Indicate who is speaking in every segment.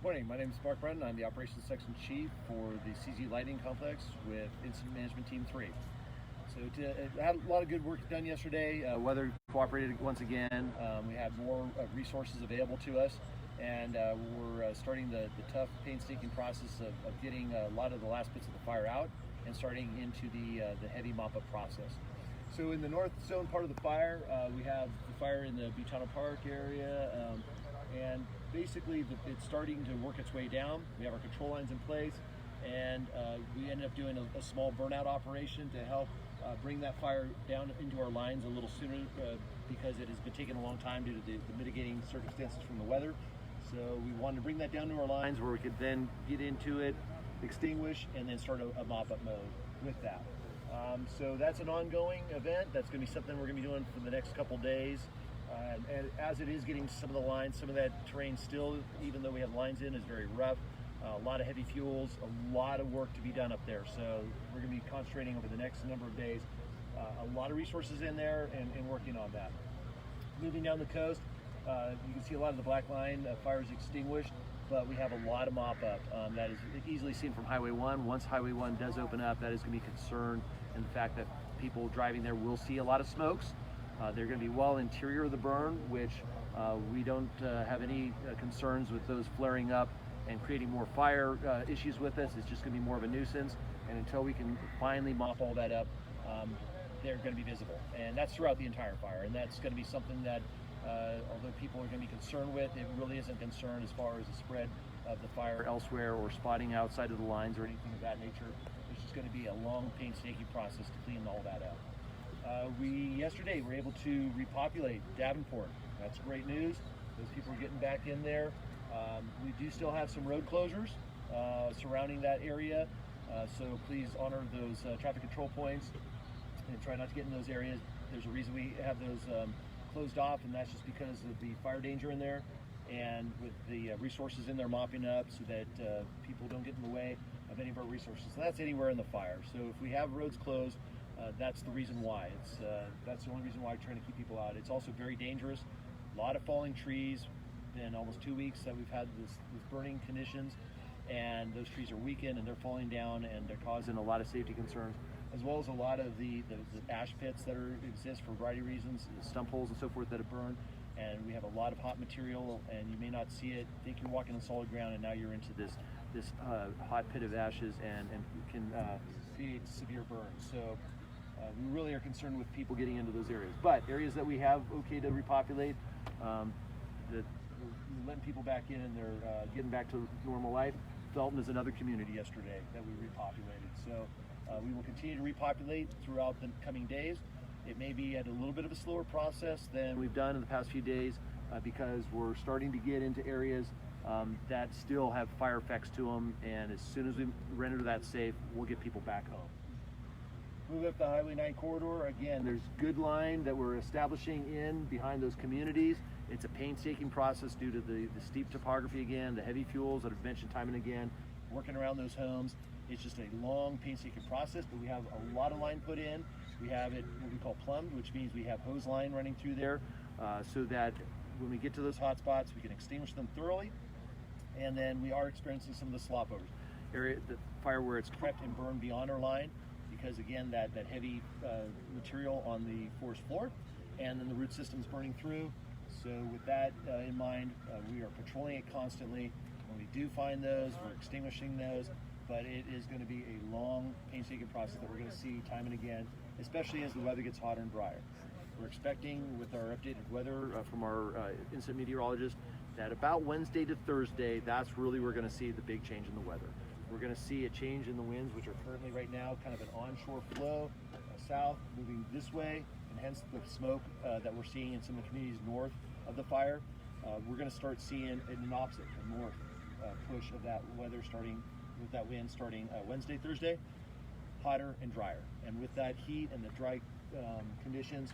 Speaker 1: Morning, my name is Mark Brennan. I'm the Operations Section Chief for the CZU Lighting Complex with Incident Management Team 3. So had a lot of good work done yesterday. Weather cooperated once again. We had more resources available to us, and we're starting the tough, painstaking process of getting a lot of the last bits of the fire out and starting into the heavy mop-up process. So in the north zone part of the fire, we have the fire in the Butano Park area, and basically it's starting to work its way down. We have our control lines in place, and we ended up doing a small burnout operation to help bring that fire down into our lines a little sooner because it has been taking a long time due to the mitigating circumstances from the weather. So we wanted to bring that down to our lines where we could then get into it, extinguish, and then start a mop-up mode with that. So that's an ongoing event. That's going to be something we're going to be doing for the next couple days. And as it is getting to some of the lines, some of that terrain still, even though we have lines in, is very rough. A lot of heavy fuels, a lot of work to be done up there. So we're going to be concentrating over the next number of days. A lot of resources in there and working on that. Moving down the coast, you can see a lot of the black line fire is extinguished, but we have a lot of mop-up that is easily seen from Highway 1. Once Highway 1 does open up, that is going to be concerned in the fact that people driving there will see a lot of smokes. They're going to be well interior of the burn, which we don't have any concerns with those flaring up and creating more fire issues with us. It's just going to be more of a nuisance. And until we can finally mop all that up, they're going to be visible. And that's throughout the entire fire. And that's going to be something that, although people are going to be concerned with, it really isn't concerned as far as the spread of the fire elsewhere or spotting outside of the lines or anything of that nature. It's just going to be a long, painstaking process to clean all that up. Yesterday were able to repopulate Davenport. That's great news. Those people are getting back in there. We do still have some road closures surrounding that area, so please honor those traffic control points and try not to get in those areas. There's a reason we have those closed off, and that's just because of the fire danger in there, and with the resources in there mopping up so that people don't get in the way of any of our resources. So that's anywhere in the fire. So if we have roads closed, that's the reason why. That's the only reason why I'm trying to keep people out. It's also very dangerous. A lot of falling trees. Been almost 2 weeks that we've had this burning conditions, and those trees are weakened and they're falling down and they're causing a lot of safety concerns, as well as a lot of the ash pits that exist for a variety of reasons, stump holes and so forth that have burned. And we have a lot of hot material, and you may not see it, think you're walking on solid ground, and now you're into this hot pit of ashes and can create severe burns. So we really are concerned with people getting into those areas. But areas that we have okay to repopulate, we're letting people back in and they're getting back to normal life. Felton is another community yesterday that we repopulated. So we will continue to repopulate throughout the coming days. It may be at a little bit of a slower process than we've done in the past few days because we're starting to get into areas that still have fire effects to them, and as soon as we render that safe, we'll get people back home. Move up the Highway 9 corridor. Again, there's good line that we're establishing in behind those communities. It's a painstaking process due to the steep topography again, the heavy fuels that I've mentioned time and again, working around those homes. It's just a long, painstaking process, but we have a lot of line put in. We have it what we call plumbed, which means we have hose line running through there so that when we get to those hot spots, we can extinguish them thoroughly. And then we are experiencing some of the slop overs. The fire where it's crept and burned beyond our line, because again, that heavy material on the forest floor, and then the root system's burning through. So with that in mind, we are patrolling it constantly. When we do find those, we're extinguishing those, but it is going to be a long, painstaking process that we're going to see time and again, especially as the weather gets hotter and drier. We're expecting, with our updated weather from our incident meteorologist, that about Wednesday to Thursday, that's really we're going to see the big change in the weather. We're going to see a change in the winds, which are currently right now kind of an onshore flow south, moving this way, and hence the smoke that we're seeing in some of the communities north of the fire. We're going to start seeing an opposite, a north push of that weather starting with that wind starting Wednesday, Thursday, hotter and drier. And with that heat and the dry conditions,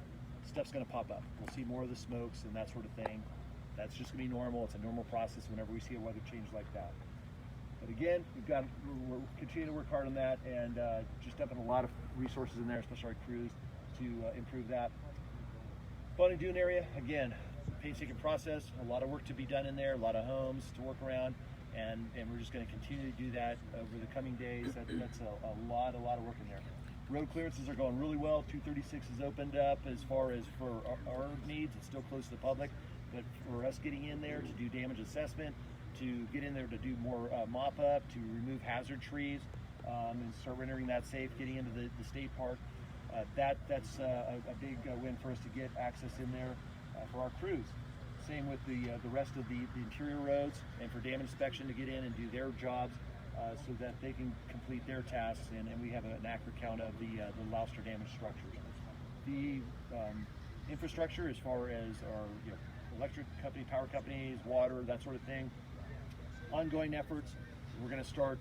Speaker 1: stuff's going to pop up. We'll see more of the smokes and that sort of thing. That's just going to be normal. It's a normal process whenever we see a weather change like that. But again, we're continuing to work hard on that, and just dumping a lot of resources in there, especially our crews, to improve that. Bonnie Dune area, again, painstaking process, a lot of work to be done in there, a lot of homes to work around. and we're just going to continue to do that over the coming days. That's a lot of work in there. Road clearances are going really well. 236 is opened up as far as for our needs. It's still closed to the public, but for us getting in there to do damage assessment, to get in there to do more mop up, to remove hazard trees, and start rendering that safe, getting into the state park. That's a big win for us to get access in there for our crews. Same with the rest of the interior roads, and for dam inspection to get in and do their jobs so that they can complete their tasks, and we have an accurate count of the lost or damaged structures. The infrastructure, as far as our electric company, power companies, water, that sort of thing, ongoing efforts. We're going to start,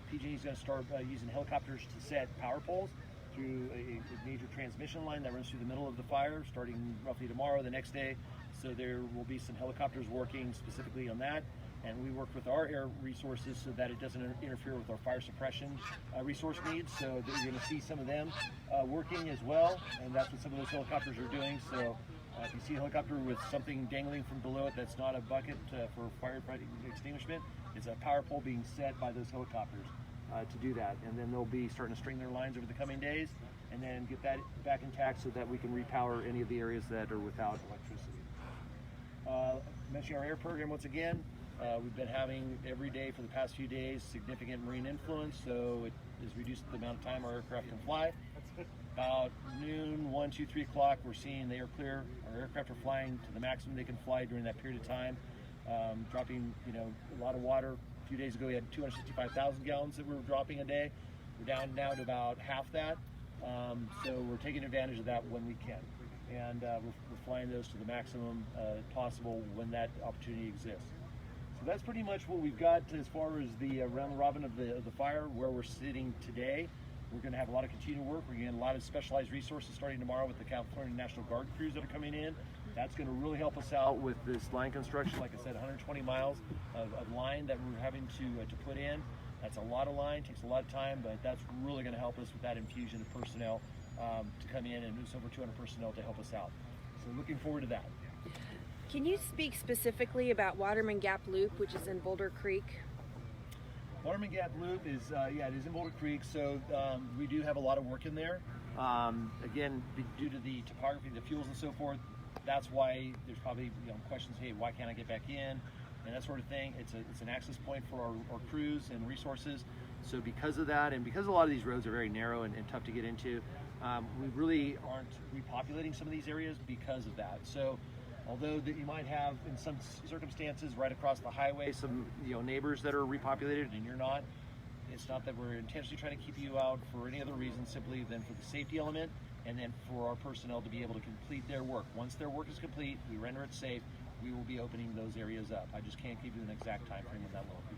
Speaker 1: PG&E is going to start using helicopters to set power poles through a major transmission line that runs through the middle of the fire, starting roughly tomorrow, the next day. So there will be some helicopters working specifically on that. And we work with our air resources so that it doesn't interfere with our fire suppression resource needs. So that you're going to see some of them working as well. And that's what some of those helicopters are doing. So if you see a helicopter with something dangling from below it that's not a bucket for firefighting extinguishment, it's a power pole being set by those helicopters to do that. And then they'll be starting to string their lines over the coming days and then get that back intact so that we can repower any of the areas that are without electricity. Mentioning our air program once again, we've been having every day for the past few days significant marine influence, so it has reduced the amount of time our aircraft can fly. About noon, 1, 2, 3 o'clock, we're seeing the air clear. Our aircraft are flying to the maximum they can fly during that period of time, dropping a lot of water. A few days ago we had 265,000 gallons that we were dropping a day. We're down now to about half that, so we're taking advantage of that when we can. And we're flying those to the maximum possible when that opportunity exists. So that's pretty much what we've got as far as the round robin of the fire, where we're sitting today. We're going to have a lot of continued work. We're getting a lot of specialized resources starting tomorrow with the California National Guard crews that are coming in. That's going to really help us out with this line construction. Like I said, 120 miles of line that we're having to put in. That's a lot of line, takes a lot of time, but that's really going to help us with that infusion of personnel to come in, and it's over 200 personnel to help us out. So looking forward to that.
Speaker 2: Can you speak specifically about Waterman Gap Loop, which is in Boulder Creek?
Speaker 1: Waterman Gap Loop is, it is in Boulder Creek, so we do have a lot of work in there. Again, due to the topography, the fuels and so forth, that's why there's probably questions, hey, why can't I get back in? And that sort of thing. It's an access point for our crews and resources. So because of that, and because a lot of these roads are very narrow and tough to get into, we really aren't repopulating some of these areas because of that. So although that you might have, in some circumstances, right across the highway, some neighbors that are repopulated and you're not, it's not that we're intentionally trying to keep you out for any other reason, simply than for the safety element, and then for our personnel to be able to complete their work. Once their work is complete, we render it safe, we will be opening those areas up. I just can't give you an exact time frame when that will be.